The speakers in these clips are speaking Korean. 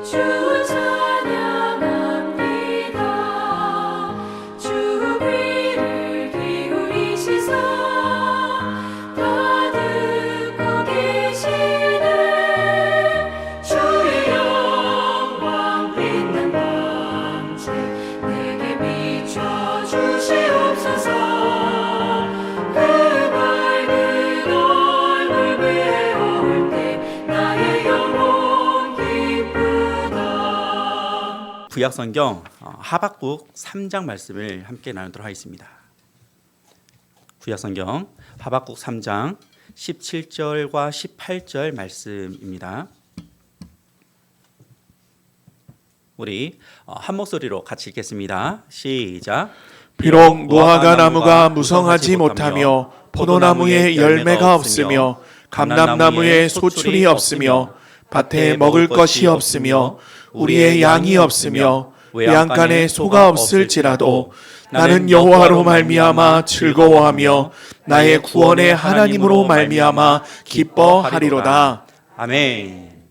주 찬양합니다. 주 귀를 기울이시사 다 듣고 계시네. 주의 영광 빛난 밤새 내게 비춰 주시옵소서. 그 밝은 얼굴 배울 때 나의 영혼 기쁘다. 구약성경 하박국 3장 말씀을 함께 나누도록 하겠습니다. 구약성경 하박국 3장 17절과 18절 말씀입니다. 우리 한 목소리로 같이 읽겠습니다. 시작. 비록 무화과 나무가 무성하지 못하며 포도나무에 열매가 없으며 감람나무에 소출이 없으며 밭에 먹을 것이 없으며 우리의 양이 없으며 외양간에 소가 없을지라도 나는 여호와로 말미암아 즐거워하며 나의 구원의 하나님으로 말미암아 기뻐하리로다. 아멘.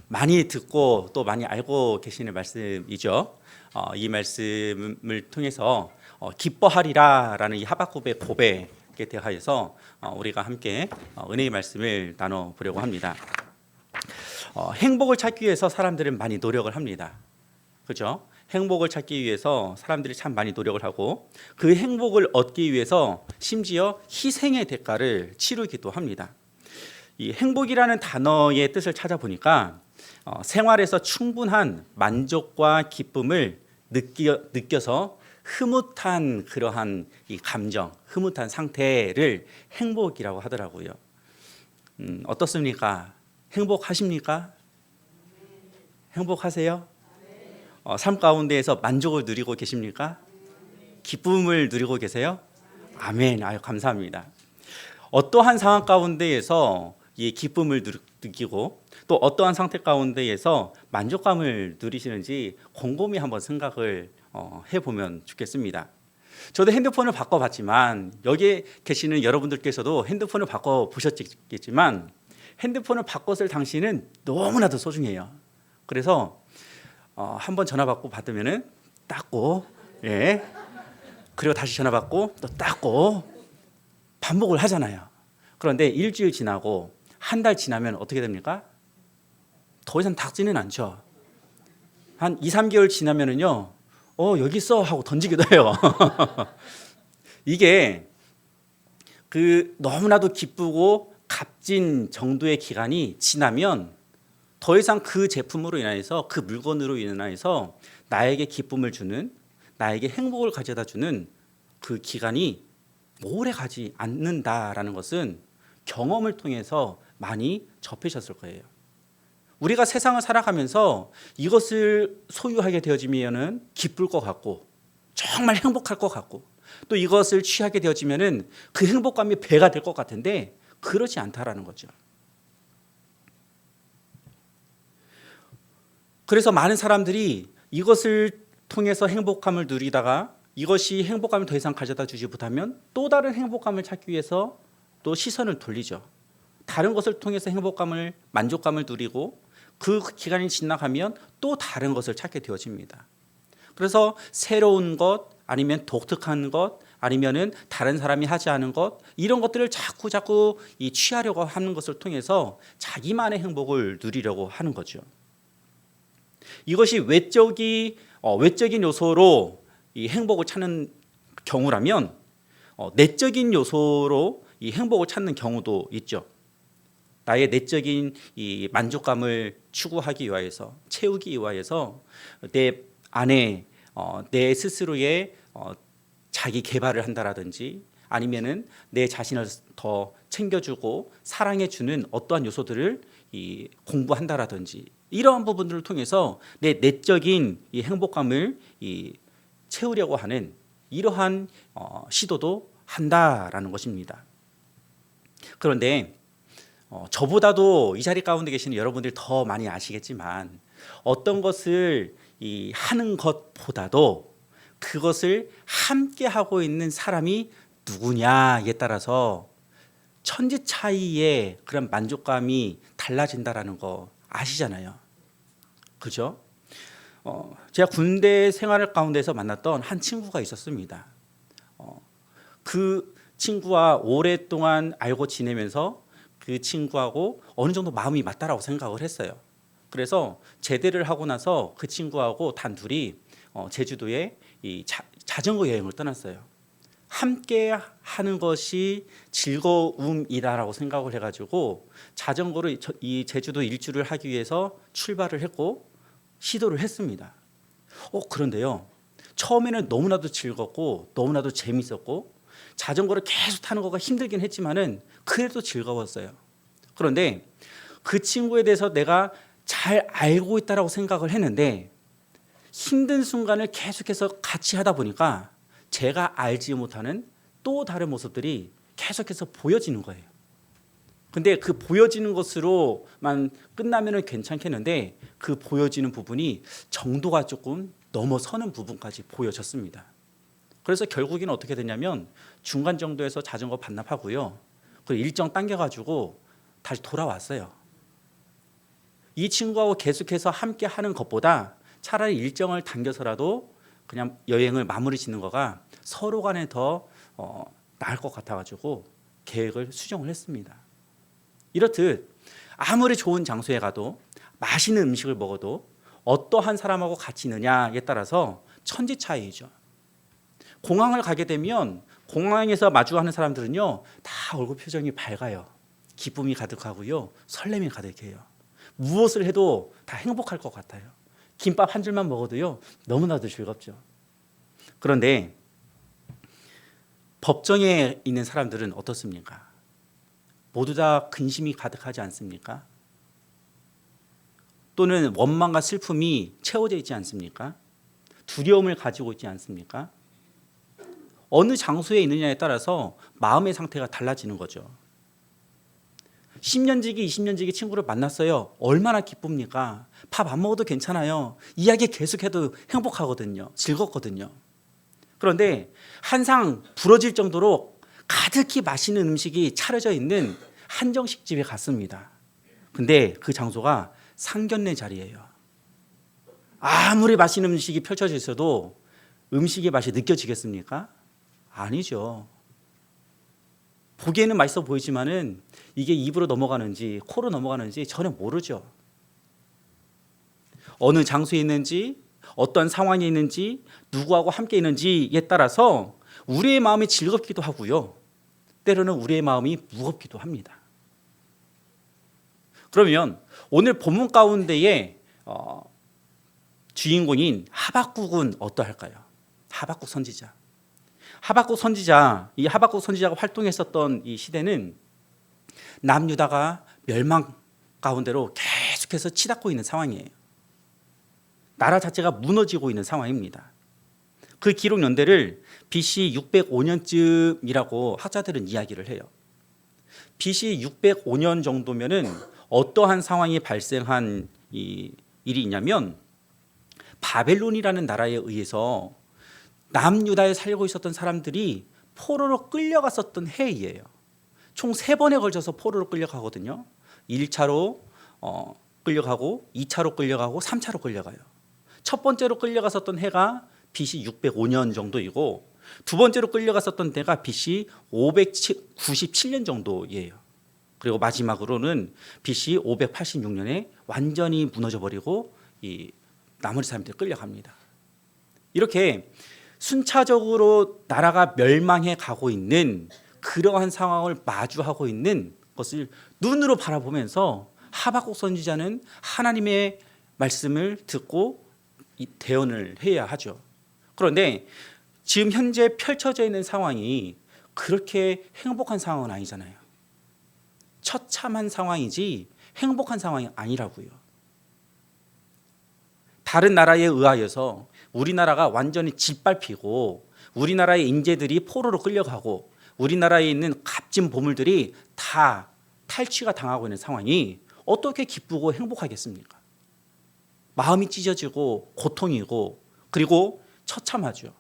많이 듣고 또 많이 알고 계시는 말씀이죠. 이 말씀을 통해서 기뻐하리라라는 이 하박국의 고백에 대하여서 우리가 함께 은혜의 말씀을 나눠보려고 합니다. 행복을 찾기 위해서 사람들은 많이 노력을 합니다. 그렇죠? 행복을 찾기 위해서 사람들이 참 많이 노력을 하고 그 행복을 얻기 위해서 심지어 희생의 대가를 치르기도 합니다. 이 행복이라는 단어의 뜻을 찾아보니까 생활에서 충분한 만족과 기쁨을 느껴서 흐뭇한 그러한 이 감정, 흐뭇한 상태를 행복이라고 하더라고요. 어떻습니까? 행복하십니까? 행복하세요? 삶 가운데에서 만족을 누리고 계십니까? 기쁨을 누리고 계세요? 아멘. 아유, 감사합니다. 어떠한 상황 가운데에서 이 기쁨을 느끼고 또 어떠한 상태 가운데에서 만족감을 누리시는지 곰곰이 한번 생각을 해보면 좋겠습니다. 저도 핸드폰을 바꿔봤지만 여기에 계시는 여러분들께서도 핸드폰을 바꿔보셨겠지만 핸드폰을 바꿨을 당시는 너무나도 소중해요. 그래서 한번 전화 받으면은 닦고, 예, 그리고 다시 전화 받고 또 닦고 반복을 하잖아요. 그런데 일주일 지나고 한 달 지나면 어떻게 됩니까? 더 이상 닦지는 않죠. 한 2, 3개월 지나면은요, 여기 있어 하고 던지기도 해요. 이게 너무나도 기쁘고 값진 정도의 기간이 지나면 더 이상 그 제품으로 인해서 그 물건으로 인해서 나에게 기쁨을 주는, 나에게 행복을 가져다 주는 그 기간이 오래 가지 않는다라는 것은 경험을 통해서 많이 접하셨을 거예요. 우리가 세상을 살아가면서 이것을 소유하게 되어지면은 기쁠 것 같고 정말 행복할 것 같고 또 이것을 취하게 되어지면은 그 행복감이 배가 될 것 같은데 그렇지 않다라는 거죠. 그래서 많은 사람들이 이것을 통해서 행복감을 누리다가 이것이 행복감을 더 이상 가져다 주지 못하면 또 다른 행복감을 찾기 위해서 또 시선을 돌리죠. 다른 것을 통해서 행복감을, 만족감을 누리고 그 기간이 지나가면 또 다른 것을 찾게 되어집니다. 그래서 새로운 것 아니면 독특한 것 아니면은 다른 사람이 하지 않은 것 이런 것들을 자꾸 취하려고 하는 것을 통해서 자기만의 행복을 누리려고 하는 거죠. 이것이 외적인 요소로 이 행복을 찾는 경우라면 내적인 요소로 이 행복을 찾는 경우도 있죠. 나의 내적인 이 만족감을 추구하기 위해서 채우기 위해서 내 안에 내 스스로의 자기 개발을 한다라든지 아니면은 내 자신을 더 챙겨주고 사랑해주는 어떠한 요소들을 공부한다라든지 이러한 부분들을 통해서 내 내적인 이 행복감을 채우려고 하는 이러한 시도도 한다라는 것입니다. 그런데 저보다도 이 자리 가운데 계시는 여러분들이 더 많이 아시겠지만 어떤 것을 하는 것보다도 그것을 함께 하고 있는 사람이 누구냐에 따라서 천지 차이의 그런 만족감이 달라진다라는 거 아시잖아요. 그죠? 제가 군대 생활 가운데서 만났던 한 친구가 있었습니다. 그 친구와 오랫동안 알고 지내면서 그 친구하고 어느 정도 마음이 맞다라고 생각을 했어요. 그래서 제대를 하고 나서 그 친구하고 단둘이 제주도에 이 자전거 여행을 떠났어요. 함께 하는 것이 즐거움이다라고 생각을 해가지고 자전거를 이 제주도 일주를 하기 위해서 출발을 했고 시도를 했습니다. 그런데요, 처음에는 너무나도 즐겁고 너무나도 재밌었고 자전거를 계속 타는 거가 힘들긴 했지만은 그래도 즐거웠어요. 그런데 그 친구에 대해서 내가 잘 알고 있다라고 생각을 했는데 힘든 순간을 계속해서 같이 하다 보니까 제가 알지 못하는 또 다른 모습들이 계속해서 보여지는 거예요. 근데 그 보여지는 것으로만 끝나면은 괜찮겠는데 그 보여지는 부분이 정도가 조금 넘어서는 부분까지 보여졌습니다. 그래서 결국에는 어떻게 되냐면 중간 정도에서 자전거 반납하고요. 그리고 일정 당겨가지고 다시 돌아왔어요. 이 친구하고 계속해서 함께 하는 것보다 차라리 일정을 당겨서라도 그냥 여행을 마무리 짓는 거가 서로 간에 더 나을 것 같아가지고 계획을 수정을 했습니다. 이렇듯 아무리 좋은 장소에 가도 맛있는 음식을 먹어도 어떠한 사람하고 같이 있느냐에 따라서 천지 차이죠. 공항을 가게 되면 공항에서 마주하는 사람들은요 다 얼굴 표정이 밝아요. 기쁨이 가득하고요, 설렘이 가득해요. 무엇을 해도 다 행복할 것 같아요. 김밥 한 줄만 먹어도요 너무나도 즐겁죠. 그런데 법정에 있는 사람들은 어떻습니까? 모두 다 근심이 가득하지 않습니까? 또는 원망과 슬픔이 채워져 있지 않습니까? 두려움을 가지고 있지 않습니까? 어느 장소에 있느냐에 따라서 마음의 상태가 달라지는 거죠. 10년지기, 20년지기 친구를 만났어요. 얼마나 기쁩니까? 밥 안 먹어도 괜찮아요. 이야기 계속해도 행복하거든요. 즐겁거든요. 그런데 한상 부러질 정도로 가득히 맛있는 음식이 차려져 있는 한정식 집에 갔습니다. 근데 그 장소가 상견례 자리예요. 아무리 맛있는 음식이 펼쳐져 있어도 음식의 맛이 느껴지겠습니까? 아니죠. 보기에는 맛있어 보이지만은 이게 입으로 넘어가는지 코로 넘어가는지 전혀 모르죠. 어느 장소에 있는지, 어떤 상황에 있는지, 누구하고 함께 있는지에 따라서 우리의 마음이 즐겁기도 하고요, 때로는 우리의 마음이 무겁기도 합니다. 그러면 오늘 본문 가운데에 주인공인 하박국은 어떠할까요? 하박국 선지자. 이 하박국 선지자가 활동했었던 이 시대는 남유다가 멸망 가운데로 계속해서 치닫고 있는 상황이에요. 나라 자체가 무너지고 있는 상황입니다. 그 기록 연대를 BC 605년쯤이라고 학자들은 이야기를 해요. BC 605년 정도면은 어떠한 상황이 발생한 일이 있냐면 바벨론이라는 나라에 의해서 남유다에 살고 있었던 사람들이 포로로 끌려갔었던 해이에요. 총 3번에 걸쳐서 포로로 끌려가거든요. 1차로 끌려가고 2차로 끌려가고 3차로 끌려가요. 첫 번째로 끌려갔었던 해가 BC 605년 정도이고 두 번째로 끌려갔었던 때가 BC 597년 정도예요. 그리고 마지막으로는 BC 586년에 완전히 무너져 버리고 이 나머지 사람들이 끌려갑니다. 이렇게 순차적으로 나라가 멸망해 가고 있는 그러한 상황을 마주하고 있는 것을 눈으로 바라보면서 하박국 선지자는 하나님의 말씀을 듣고 대언을 해야 하죠. 그런데 지금 현재 펼쳐져 있는 상황이 그렇게 행복한 상황은 아니잖아요. 처참한 상황이지 행복한 상황이 아니라고요. 다른 나라에 의하여서 우리나라가 완전히 짓밟히고 우리나라의 인재들이 포로로 끌려가고 우리나라에 있는 값진 보물들이 다 탈취가 당하고 있는 상황이 어떻게 기쁘고 행복하겠습니까? 마음이 찢어지고 고통이고 그리고 처참하죠.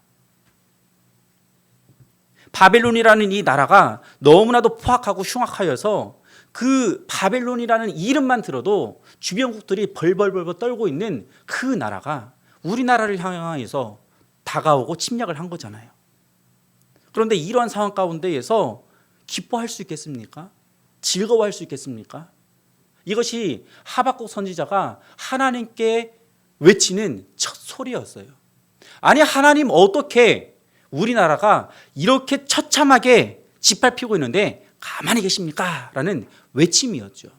바벨론이라는 이 나라가 너무나도 포악하고 흉악하여서 그 바벨론이라는 이름만 들어도 주변국들이 벌벌벌 떨고 있는 그 나라가 우리나라를 향해서 다가오고 침략을 한 거잖아요. 그런데 이러한 상황 가운데에서 기뻐할 수 있겠습니까? 즐거워할 수 있겠습니까? 이것이 하박국 선지자가 하나님께 외치는 첫 소리였어요. 아니, 하나님, 어떻게 우리나라가 이렇게 처참하게 짓밟히고 있는데 가만히 계십니까? 라는 외침이었죠.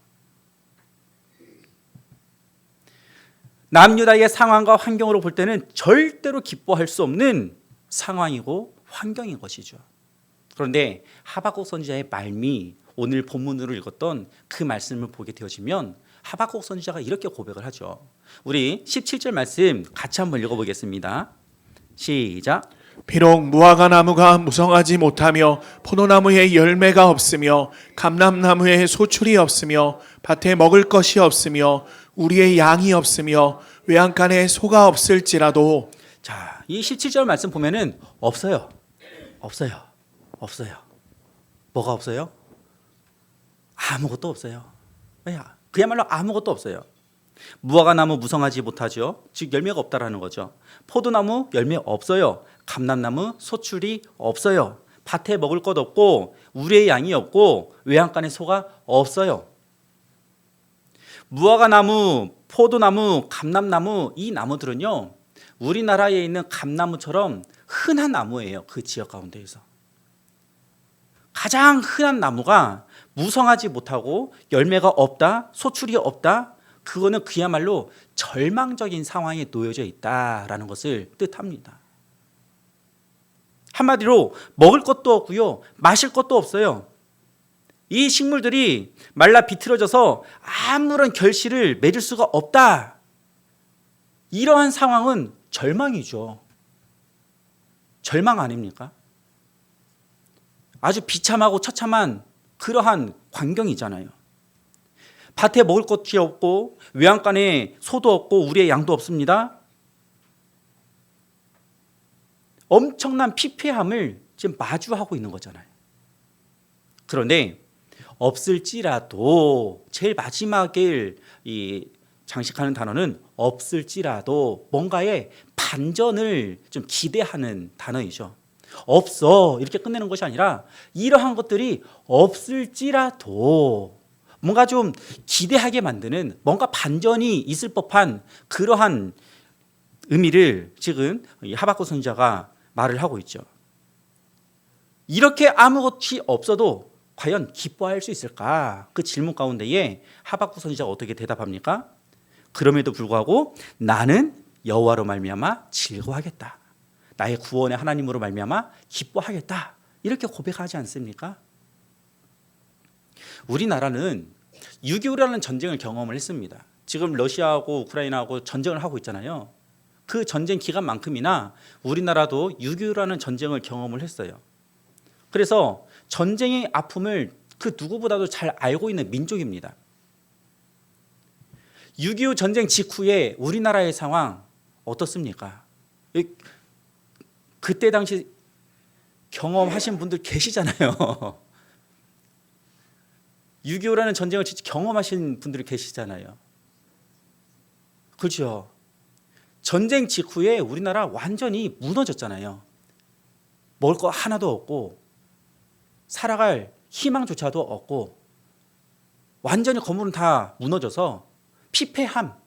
남유다의 상황과 환경으로 볼 때는 절대로 기뻐할 수 없는 상황이고 환경인 것이죠. 그런데 하박국 선지자의 말미, 오늘 본문으로 읽었던 그 말씀을 보게 되어지면 하박국 선지자가 이렇게 고백을 하죠. 우리 17절 말씀 같이 한번 읽어보겠습니다. 시작. 비록 무화과 나무가 무성하지 못하며 포도나무에 열매가 없으며 감람나무에 소출이 없으며 밭에 먹을 것이 없으며 우리의 양이 없으며 외양간에 소가 없을지라도. 자, 이 17절 말씀 보면은 없어요. 뭐가 없어요? 아무것도 없어요. 그야말로 아무것도 없어요. 무화과 나무 무성하지 못하죠. 즉 열매가 없다라는 거죠. 포도나무 열매 없어요. 감람나무 소출이 없어요. 밭에 먹을 것 없고 우리의 양이 없고 외양간에 소가 없어요. 무화과 나무, 포도나무, 감람나무, 이 나무들은요, 우리나라에 있는 감나무처럼 흔한 나무예요. 그 지역 가운데에서 가장 흔한 나무가 무성하지 못하고 열매가 없다, 소출이 없다, 그거는 그야말로 절망적인 상황에 놓여져 있다라는 것을 뜻합니다. 한마디로 먹을 것도 없고요, 마실 것도 없어요. 이 식물들이 말라 비틀어져서 아무런 결실을 맺을 수가 없다. 이러한 상황은 절망이죠. 절망 아닙니까? 아주 비참하고 처참한 그러한 광경이잖아요. 밭에 먹을 것이 없고 외양간에 소도 없고 우리의 양도 없습니다. 엄청난 피폐함을 지금 마주하고 있는 거잖아요. 그런데 없을지라도, 제일 마지막에 이 장식하는 단어는 없을지라도, 뭔가의 반전을 좀 기대하는 단어이죠. 없어 이렇게 끝내는 것이 아니라 이러한 것들이 없을지라도 뭔가 좀 기대하게 만드는, 뭔가 반전이 있을 법한 그러한 의미를 지금 하박국 선지자가 말을 하고 있죠. 이렇게 아무것이 없어도 과연 기뻐할 수 있을까? 그 질문 가운데에 하박국 선지자가 어떻게 대답합니까? 그럼에도 불구하고 나는 여호와로 말미암아 즐거워하겠다. 나의 구원의 하나님으로 말미암아 기뻐하겠다. 이렇게 고백하지 않습니까? 우리나라는 6.25라는 전쟁을 경험을 했습니다. 지금 러시아하고 우크라이나하고 전쟁을 하고 있잖아요. 그 전쟁 기간만큼이나 우리나라도 6.25라는 전쟁을 경험을 했어요. 그래서 전쟁의 아픔을 그 누구보다도 잘 알고 있는 민족입니다. 6.25 전쟁 직후에 우리나라의 상황 어떻습니까? 그때 당시 경험하신 분들 계시잖아요. 6.25라는 전쟁을 직접 경험하신 분들이 계시잖아요. 그렇죠? 전쟁 직후에 우리나라 완전히 무너졌잖아요. 먹을 거 하나도 없고 살아갈 희망조차도 없고 완전히 건물은 다 무너져서 피폐함,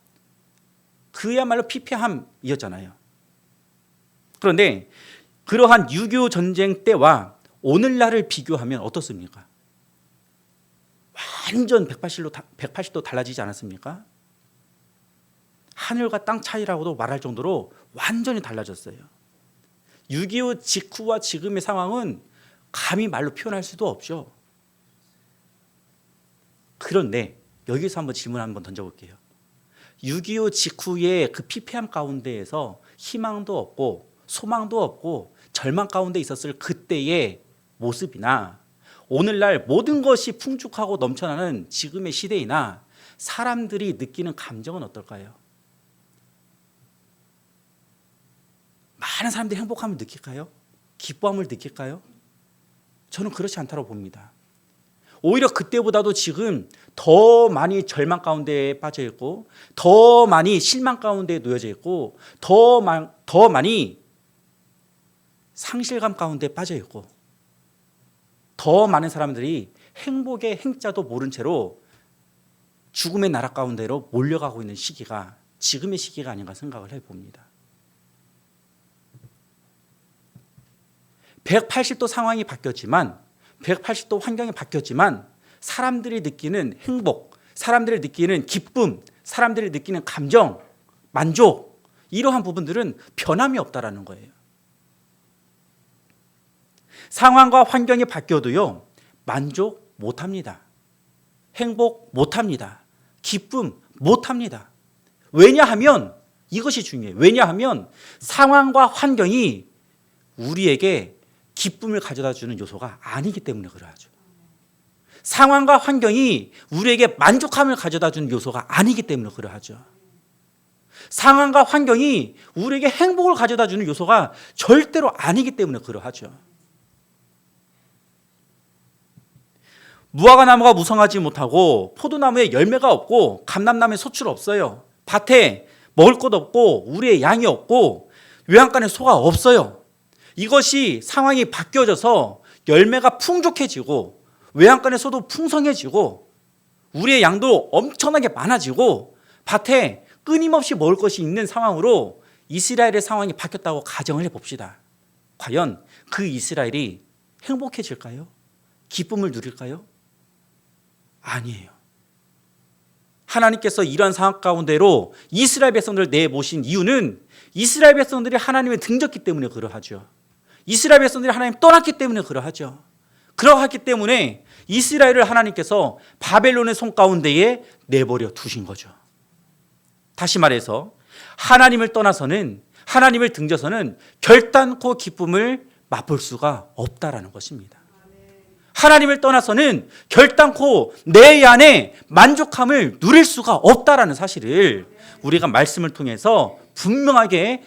그야말로 피폐함이었잖아요. 그런데 그러한 6.25 전쟁 때와 오늘날을 비교하면 어떻습니까? 완전 180도 달라지지 않았습니까? 하늘과 땅 차이라고도 말할 정도로 완전히 달라졌어요. 6.25 직후와 지금의 상황은 감히 말로 표현할 수도 없죠. 그런데 여기서 한번 질문 한번 던져볼게요. 6.25 직후의 그 피폐함 가운데에서 희망도 없고 소망도 없고 절망 가운데 있었을 그때의 모습이나 오늘날 모든 것이 풍족하고 넘쳐나는 지금의 시대이나 사람들이 느끼는 감정은 어떨까요? 많은 사람들이 행복함을 느낄까요? 기뻐함을 느낄까요? 저는 그렇지 않다고 봅니다. 오히려 그때보다도 지금 더 많이 절망 가운데 빠져 있고, 더 많이 실망 가운데 놓여져 있고, 더 많이 상실감 가운데 빠져 있고, 더 많은 사람들이 행복의 행자도 모른 채로 죽음의 나라 가운데로 몰려가고 있는 시기가 지금의 시기가 아닌가 생각을 해봅니다. 180도 상황이 바뀌었지만, 180도 환경이 바뀌었지만 사람들이 느끼는 행복, 사람들이 느끼는 기쁨, 사람들이 느끼는 감정, 만족, 이러한 부분들은 변함이 없다라는 거예요. 상황과 환경이 바뀌어도요, 만족 못합니다. 행복 못합니다. 기쁨 못합니다. 왜냐하면 이것이 중요해요. 왜냐하면 상황과 환경이 우리에게 기쁨을 가져다 주는 요소가 아니기 때문에 그러하죠. 상황과 환경이 우리에게 만족함을 가져다 주는 요소가 아니기 때문에 그러하죠. 상황과 환경이 우리에게 행복을 가져다 주는 요소가 절대로 아니기 때문에 그러하죠. 무화과나무가 무성하지 못하고 포도나무에 열매가 없고 감람나무에 소출 없어요. 밭에 먹을 것 없고 우리의 양이 없고 외양간에 소가 없어요. 이것이 상황이 바뀌어져서 열매가 풍족해지고 외양간의 소도 풍성해지고 우리의 양도 엄청나게 많아지고 밭에 끊임없이 먹을 것이 있는 상황으로 이스라엘의 상황이 바뀌었다고 가정을 해봅시다. 과연 그 이스라엘이 행복해질까요? 기쁨을 누릴까요? 아니에요. 하나님께서 이러한 상황 가운데로 이스라엘 백성들을 내모신 이유는 이스라엘 백성들이 하나님을 등졌기 때문에 그러하죠. 이스라엘 백성들이 하나님 떠났기 때문에 그러하죠. 그러하기 때문에 이스라엘을 하나님께서 바벨론의 손 가운데에 내버려 두신 거죠. 다시 말해서 하나님을 떠나서는, 하나님을 등져서는 결단코 기쁨을 맛볼 수가 없다라는 것입니다. 하나님을 떠나서는 결단코 내 안에 만족함을 누릴 수가 없다라는 사실을 우리가 말씀을 통해서 분명하게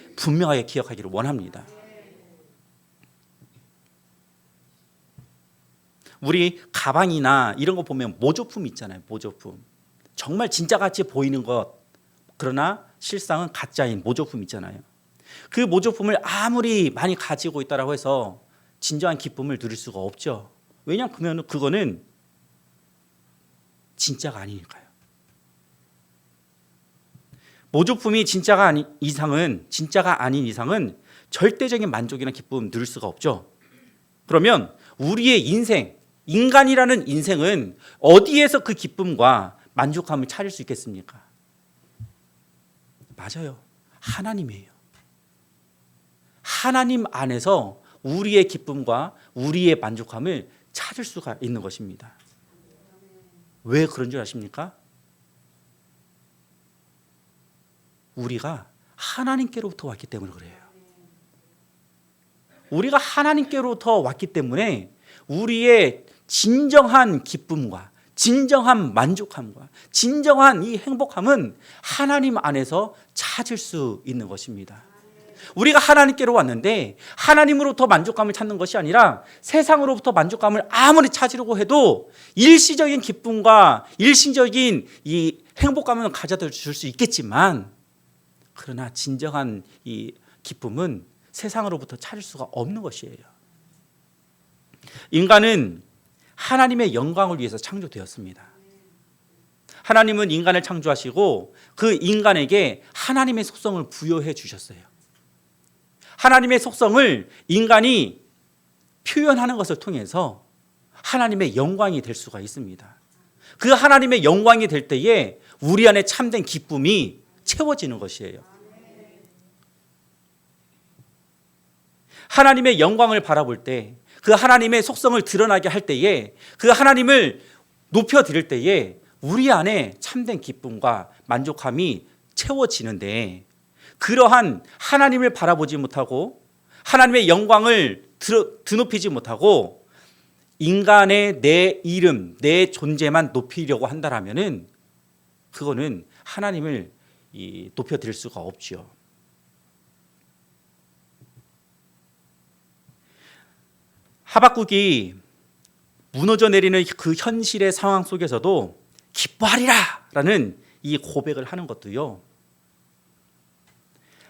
기억하기를 원합니다. 우리 가방이나 이런 거 보면 모조품 있잖아요. 모조품. 정말 진짜같이 보이는 것, 그러나 실상은 가짜인 모조품 있잖아요. 그 모조품을 아무리 많이 가지고 있다고 해서 진정한 기쁨을 누릴 수가 없죠. 왜냐하면 그거는 진짜가 아니니까요. 모조품이 진짜가 아닌 이상은 절대적인 만족이나 기쁨을 누릴 수가 없죠. 그러면 우리의 인생, 인간이라는 인생은 어디에서 그 기쁨과 만족함을 찾을 수 있겠습니까? 맞아요. 하나님이에요. 하나님 안에서 우리의 기쁨과 우리의 만족함을 찾을 수가 있는 것입니다. 왜 그런 줄 아십니까? 우리가 하나님께로부터 왔기 때문에 그래요. 우리가 하나님께로부터 왔기 때문에 우리의 진정한 기쁨과 진정한 만족함과 진정한 이 행복함은 하나님 안에서 찾을 수 있는 것입니다. 우리가 하나님께로 왔는데 하나님으로부터 만족감을 찾는 것이 아니라 세상으로부터 만족감을 아무리 찾으려고 해도 일시적인 기쁨과 일시적인 이 행복감은 가져다 줄 수 있겠지만, 그러나 진정한 이 기쁨은 세상으로부터 찾을 수가 없는 것이에요. 인간은 하나님의 영광을 위해서 창조되었습니다. 하나님은 인간을 창조하시고 그 인간에게 하나님의 속성을 부여해 주셨어요. 하나님의 속성을 인간이 표현하는 것을 통해서 하나님의 영광이 될 수가 있습니다. 그 하나님의 영광이 될 때에 우리 안에 참된 기쁨이 채워지는 것이에요. 하나님의 영광을 바라볼 때, 그 하나님의 속성을 드러나게 할 때에, 그 하나님을 높여드릴 때에 우리 안에 참된 기쁨과 만족함이 채워지는데, 그러한 하나님을 바라보지 못하고 하나님의 영광을 드높이지 못하고 인간의 내 이름, 내 존재만 높이려고 한다라면은 그거는 하나님을 높여드릴 수가 없죠. 하박국이 무너져 내리는 그 현실의 상황 속에서도 기뻐하리라 라는 이 고백을 하는 것도요,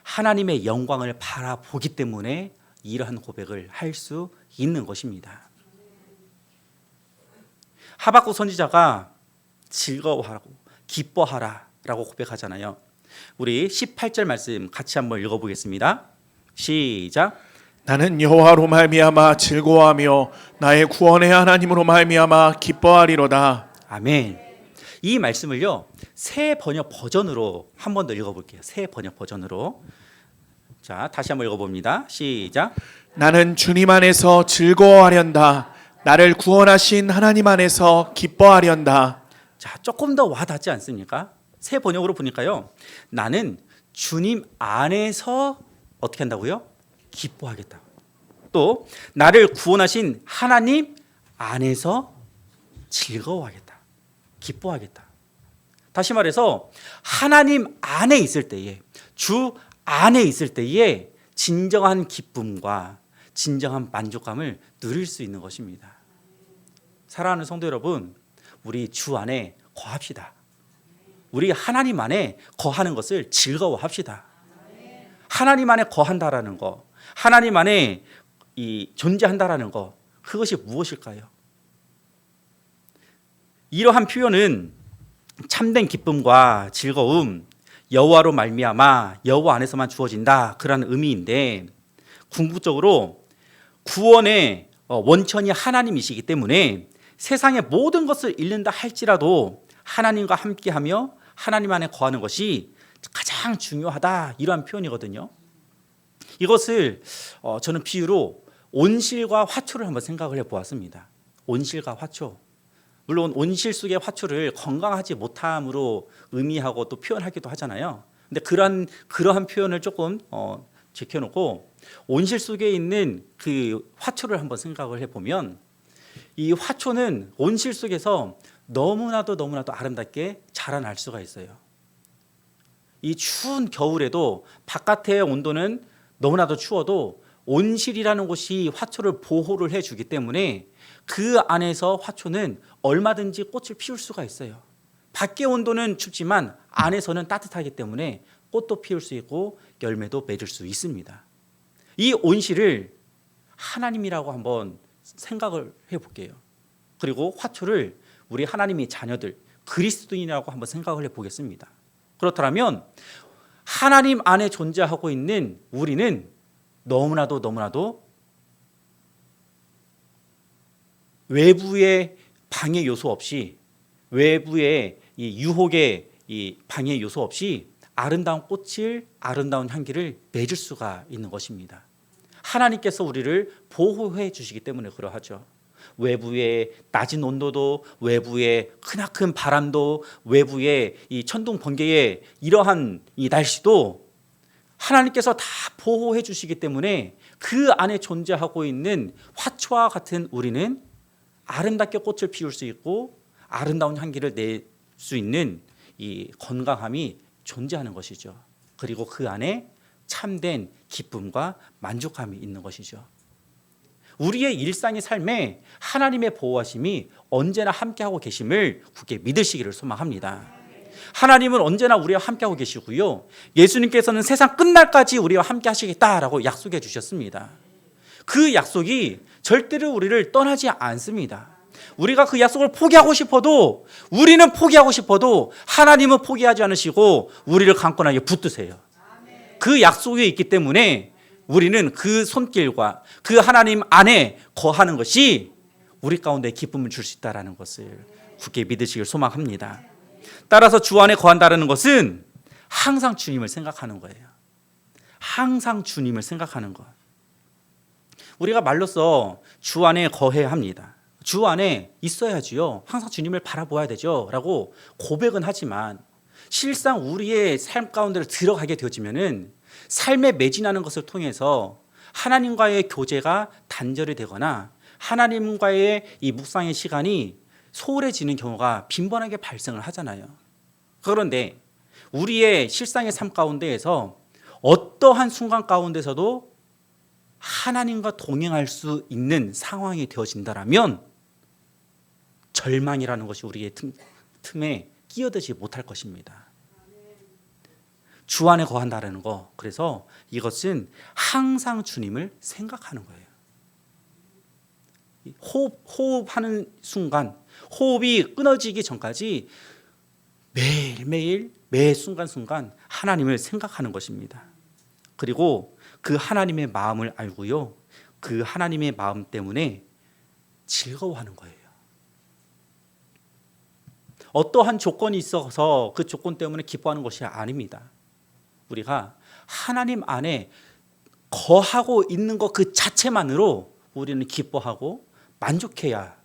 하나님의 영광을 바라보기 때문에 이러한 고백을 할 수 있는 것입니다. 하박국 선지자가 즐거워하라고 기뻐하라 라고 고백하잖아요. 우리 18절 말씀 같이 한번 읽어보겠습니다. 시작. 나는 여호와로 말미암아 즐거워하며 나의 구원의 하나님으로 말미암아 기뻐하리로다. 아멘. 이 말씀을요, 새 번역 버전으로 한 번 더 읽어볼게요. 새 번역 버전으로. 자, 다시 한번 읽어봅니다. 시작. 나는 주님 안에서 즐거워하련다. 나를 구원하신 하나님 안에서 기뻐하련다. 자, 조금 더 와닿지 않습니까? 새 번역으로 보니까요, 나는 주님 안에서 어떻게 한다고요? 기뻐하겠다. 또 나를 구원하신 하나님 안에서 즐거워하겠다. 기뻐하겠다. 다시 말해서 하나님 안에 있을 때에, 주 안에 있을 때에 진정한 기쁨과 진정한 만족감을 누릴 수 있는 것입니다. 사랑하는 성도 여러분, 우리 주 안에 거합시다. 우리 하나님 안에 거하는 것을 즐거워합시다. 하나님 안에 거한다라는 거, 하나님 안에 존재한다라는 거, 그것이 무엇일까요? 이러한 표현은 참된 기쁨과 즐거움, 여호와로 말미암아 여호와 안에서만 주어진다, 그런 의미인데, 궁극적으로 구원의 원천이 하나님이시기 때문에 세상의 모든 것을 잃는다 할지라도 하나님과 함께하며 하나님 안에 거하는 것이 가장 중요하다, 이러한 표현이거든요. 이것을 저는 비유로 온실과 화초를 한번 생각을 해보았습니다. 온실과 화초. 물론 온실 속의 화초를 건강하지 못함으로 의미하고 또 표현하기도 하잖아요. 근데 그러한 표현을 조금 제껴놓고 온실 속에 있는 그 화초를 한번 생각을 해보면, 이 화초는 온실 속에서 너무나도 아름답게 자라날 수가 있어요. 이 추운 겨울에도 바깥의 온도는 너무나도 추워도 온실이라는 곳이 화초를 보호를 해주기 때문에 그 안에서 화초는 얼마든지 꽃을 피울 수가 있어요. 밖의 온도는 춥지만 안에서는 따뜻하기 때문에 꽃도 피울 수 있고 열매도 맺을 수 있습니다. 이 온실을 하나님이라고 한번 생각을 해볼게요. 그리고 화초를 우리 하나님의 자녀들, 그리스도인이라고 한번 생각을 해보겠습니다. 그렇다면 하나님 안에 존재하고 있는 우리는 너무나도 외부의 방해 요소 없이, 외부의 이 유혹의 이 방해 요소 없이 아름다운 꽃을, 아름다운 향기를 맺을 수가 있는 것입니다. 하나님께서 우리를 보호해 주시기 때문에 그러하죠. 외부의 낮은 온도도, 외부의 크나큰 바람도, 외부의 이 천둥 번개의 이러한 이 날씨도 하나님께서 다 보호해 주시기 때문에 그 안에 존재하고 있는 화초와 같은 우리는 아름답게 꽃을 피울 수 있고 아름다운 향기를 낼 수 있는 이 건강함이 존재하는 것이죠. 그리고 그 안에 참된 기쁨과 만족감이 있는 것이죠. 우리의 일상의 삶에 하나님의 보호하심이 언제나 함께하고 계심을 굳게 믿으시기를 소망합니다. 하나님은 언제나 우리와 함께하고 계시고요, 예수님께서는 세상 끝날까지 우리와 함께 하시겠다라고 약속해 주셨습니다. 그 약속이 절대로 우리를 떠나지 않습니다. 우리가 그 약속을 포기하고 싶어도, 우리는 포기하고 싶어도 하나님은 포기하지 않으시고 우리를 강건하게 붙드세요. 그 약속이 있기 때문에 우리는 그 손길과 그 하나님 안에 거하는 것이 우리 가운데 기쁨을 줄 수 있다는 것을 굳게 믿으시길 소망합니다. 따라서 주 안에 거한다는 것은 항상 주님을 생각하는 거예요. 항상 주님을 생각하는 것. 우리가 말로써 주 안에 거해야 합니다. 주 안에 있어야지요. 항상 주님을 바라보아야 되죠 라고 고백은 하지만, 실상 우리의 삶 가운데로 들어가게 되어지면은 삶에 매진하는 것을 통해서 하나님과의 교제가 단절이 되거나 하나님과의 이 묵상의 시간이 소홀해지는 경우가 빈번하게 발생을 하잖아요. 그런데 우리의 실상의 삶 가운데에서 어떠한 순간 가운데서도 하나님과 동행할 수 있는 상황이 되어진다라면 절망이라는 것이 우리의 틈에 끼어들지 못할 것입니다. 주 안에 거한다라는 거, 그래서 이것은 항상 주님을 생각하는 거예요. 호흡하는 순간, 호흡이 끊어지기 전까지 매일매일 매 순간순간 하나님을 생각하는 것입니다. 그리고 그 하나님의 마음을 알고요, 그 하나님의 마음 때문에 즐거워하는 거예요. 어떠한 조건이 있어서 그 조건 때문에 기뻐하는 것이 아닙니다. 우리가 하나님 안에 거하고 있는 것 그 자체만으로 우리는 기뻐하고 만족해야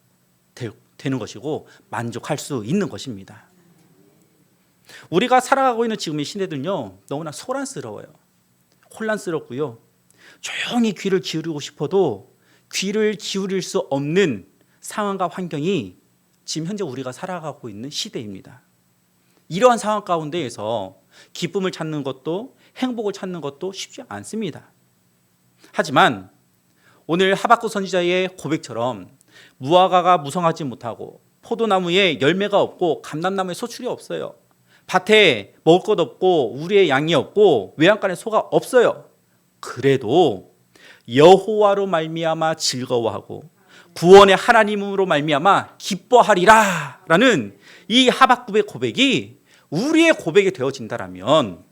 되는 것이고 만족할 수 있는 것입니다. 우리가 살아가고 있는 지금의 시대들은요, 너무나 소란스러워요. 혼란스럽고요, 조용히 귀를 기울이고 싶어도 귀를 기울일 수 없는 상황과 환경이 지금 현재 우리가 살아가고 있는 시대입니다. 이러한 상황 가운데에서 기쁨을 찾는 것도 행복을 찾는 것도 쉽지 않습니다. 하지만 오늘 하박국 선지자의 고백처럼 무화과가 무성하지 못하고 포도나무에 열매가 없고 감람나무에 소출이 없어요. 밭에 먹을 것 없고 우리의 양이 없고 외양간에 소가 없어요. 그래도 여호와로 말미암아 즐거워하고 구원의 하나님으로 말미암아 기뻐하리라 라는 이 하박국의 고백이 우리의 고백이 되어진다라면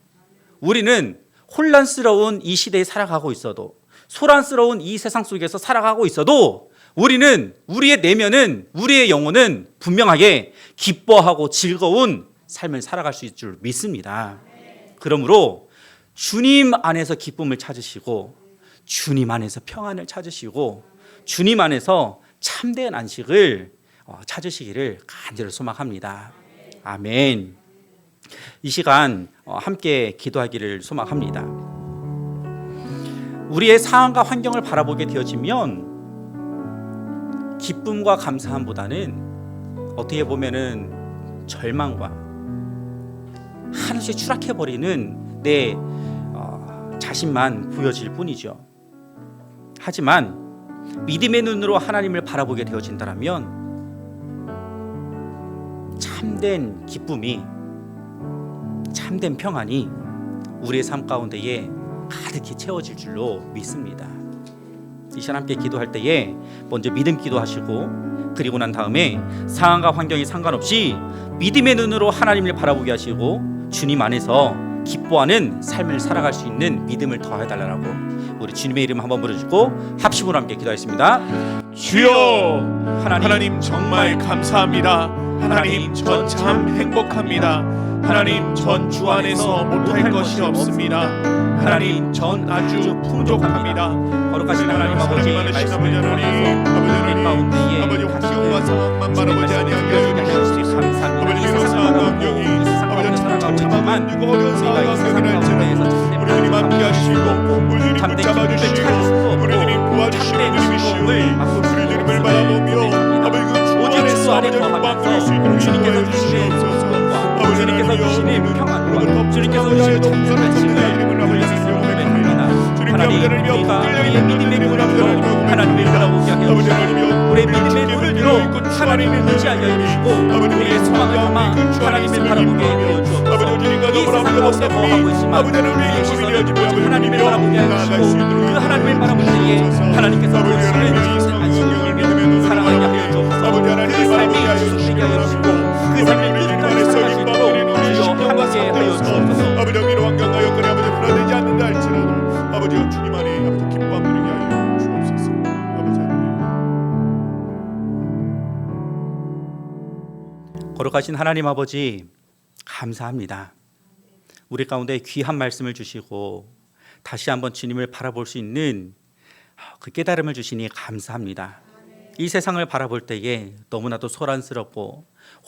우리는 혼란스러운 이 시대에 살아가고 있어도 소란스러운 이 세상 속에서 살아가고 있어도 우리는 우리의 내면은 우리의 영혼은 분명하게 기뻐하고 즐거운 삶을 살아갈 수 있을 줄 믿습니다. 그러므로 주님 안에서 기쁨을 찾으시고 주님 안에서 평안을 찾으시고 주님 안에서 참된 안식을 찾으시기를 간절히 소망합니다. 아멘. 이 시간 함께 기도하기를 소망합니다. 우리의 상황과 환경을 바라보게 되어지면 기쁨과 감사함보다는 어떻게 보면은 절망과 한없이 추락해버리는 내 자신만 보여질 뿐이죠. 하지만 믿음의 눈으로 하나님을 바라보게 되어진다면 참된 기쁨이, 참된 평안이 우리의 삶 가운데에 가득히 채워질 줄로 믿습니다. 이 시간 함께 기도할 때에 먼저 믿음 기도하시고 그리고 난 다음에 상황과 환경이 상관없이 믿음의 눈으로 하나님을 바라보게 하시고 주님 안에서 기뻐하는 삶을 살아갈 수 있는 믿음을 더해달라고 우리 주님의 이름 한번 부르시고 합심으로 함께 기도하겠습니다. 주여, 하나님 정말 감사합니다. 하나님 전 참 행복합니다. 하나님 전 주 안에서 못할 것이 없습니다. 하나님 전 아주 풍족합니다. 거룩하신 하나님 아버지 말씀을 하나님, 우리 가운데에 아버지 환경과 상황만 바라보지 아니하게 하시옵소서. 아버지 이러한 환경이 아버지 처참하면 누구 어려운 상황 가운데에서 우리 주님 함께 하시고 우리 주님 붙잡아주시고 우리 주님 도와주시는 주님이시오. 우리 주님을 바라보며 아버지 그 주 안에서 아버지 영광 수 있도록 주님께서 주시는 주님께서 주시는 평안과 주님께서 주시는 참된 안식을 누릴 수 있음을 고백합니다. 하나님, 우리가 우리의 믿음의 눈으로 하나님을 바라보게 하여 주시고 우리의 믿음의 눈을 들어 하나님을 의지하게 하여 주시고 우리의 소망을 담아 하나님을 바라보게 하여 주옵소서. 이 세상 가운데 거하고 있지만 우리의 시선을 오직 하나님을 바라보게 하여 주시고 그 하나님을 바라볼 때에 하나님께서 보여주시는 참된 안식을 누리며 살아가게 하여 주옵소서. 그 삶이 지속되게 하여 주시고 그 삶을 끝까지 살아갈 수 있도록 주여 함께 하여 주옵소서. 아버지 위로 환경과 여건이 아버지 변화되지 않는다 할지라도 아버지 주님 안에 아버지 기쁨 누리게 하여 주옵소서. 아버지 하나님, 거룩하신 하나님 아버지 감사합니다. 우리 가운데 귀한 말씀을 주시고 다시 한번 주님을 바라볼 수 있는 그 깨달음을 주시니 감사합니다. 이 세상을 바라볼 때에 너무나도 소란스럽고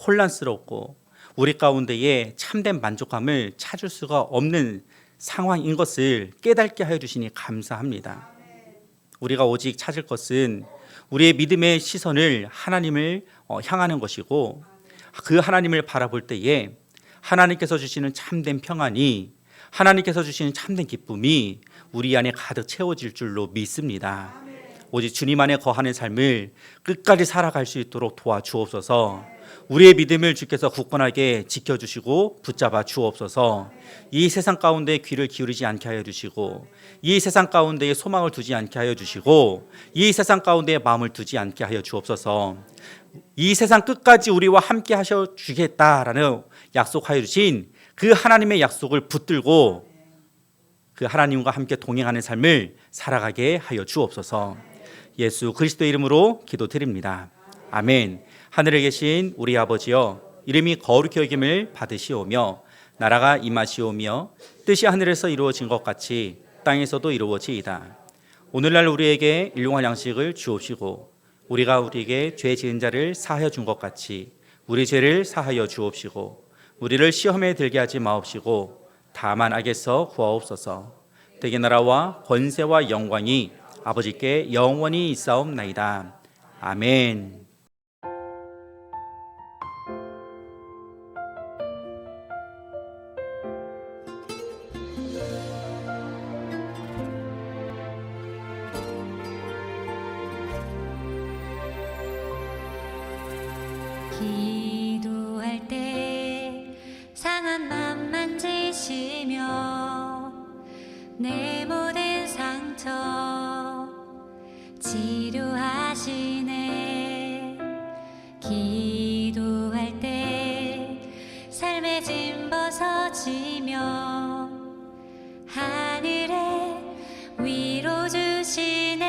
혼란스럽고 우리 가운데에 참된 만족감을 찾을 수가 없는 상황인 것을 깨닫게 하여 주시니 감사합니다. 우리가 오직 찾을 것은 우리의 믿음의 시선을 하나님을 향하는 것이고 그 하나님을 바라볼 때에 하나님께서 주시는 참된 평안이, 하나님께서 주시는 참된 기쁨이 우리 안에 가득 채워질 줄로 믿습니다. 오직 주님 안에 거하는 삶을 끝까지 살아갈 수 있도록 도와주옵소서. 우리의 믿음을 주께서 굳건하게 지켜주시고 붙잡아 주옵소서. 이 세상 가운데 귀를 기울이지 않게 하여 주시고, 이 세상 가운데에 소망을 두지 않게 하여 주시고, 이 세상 가운데에 마음을 두지 않게 하여 주옵소서. 이 세상 끝까지 우리와 함께 하셔 주겠다라는 약속하여 주신 그 하나님의 약속을 붙들고 그 하나님과 함께 동행하는 삶을 살아가게 하여 주옵소서. 예수 그리스도의 이름으로 기도드립니다. 아멘. 하늘에 계신 우리 아버지여, 이름이 거룩히 여김을 받으시오며 나라가 임하시오며 뜻이 하늘에서 이루어진 것 같이 땅에서도 이루어지이다. 오늘날 우리에게 일용할 양식을 주옵시고 우리가 우리에게 죄 지은 자를 사하여 준 것 같이 우리 죄를 사하여 주옵시고 우리를 시험에 들게 하지 마옵시고 다만 악에서 구하옵소서. 대개 나라와 권세와 영광이 아버지께 영원히 있사옵나이다. 아멘. 기도할 때 상한 맘 만지시며 내 모든 상처 치료하시네. 기도할 때 삶의 짐 벗어지며 하늘에 위로 주시네.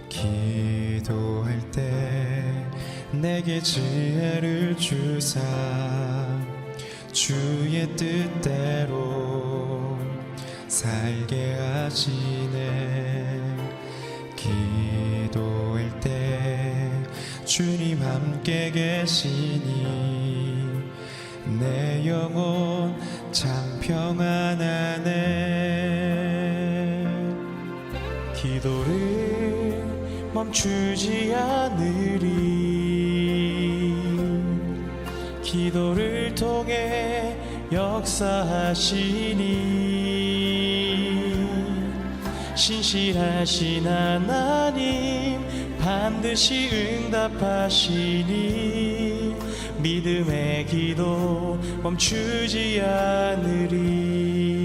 기도할 때 내게 지혜를 주사 주의 뜻대로 살게 하시네. 기도할 때 주님 함께 계시니 내 영혼 참 평안하네. 기도를 멈추지 않으리. 기도를 통해 역사하시니 신실하신 하나님 반드시 응답하시니 믿음의 기도 멈추지 않으리.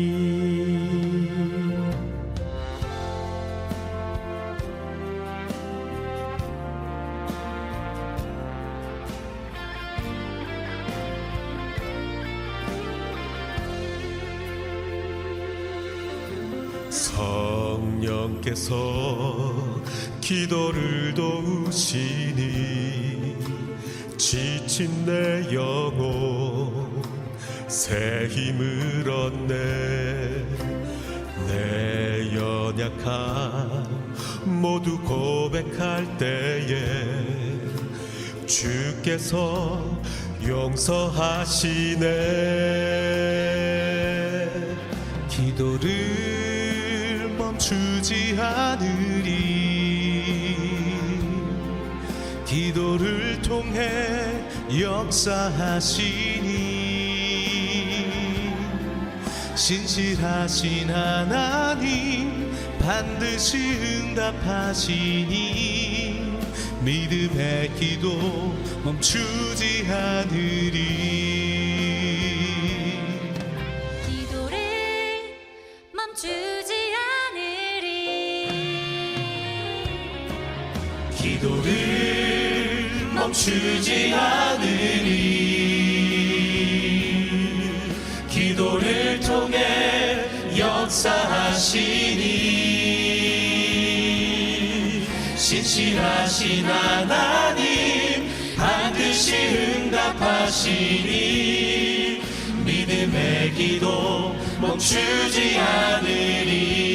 성령께서 기도를 도우시니 지친 내 영혼 새 힘을 얻네. 내 연약함 모두 고백할 때에 주께서 용서하시네. 기도를 멈추지 않으리. 기도를 통해 역사하시니 신실하신 하나님 반드시 응답하시니 믿음의 기도 멈추지 않으리. 기도를 멈추지 기도를 멈추지 않으리. 기도를 통해 역사하시니 신실하신 하나님 반드시 응답하시니 믿음의 기도 멈추지 않으리.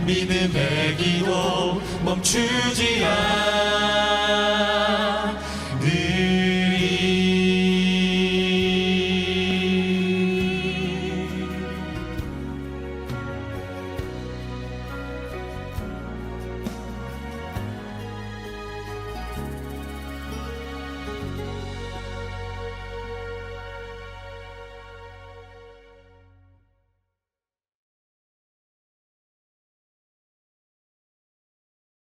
믿음의 기도 멈추지 않으리.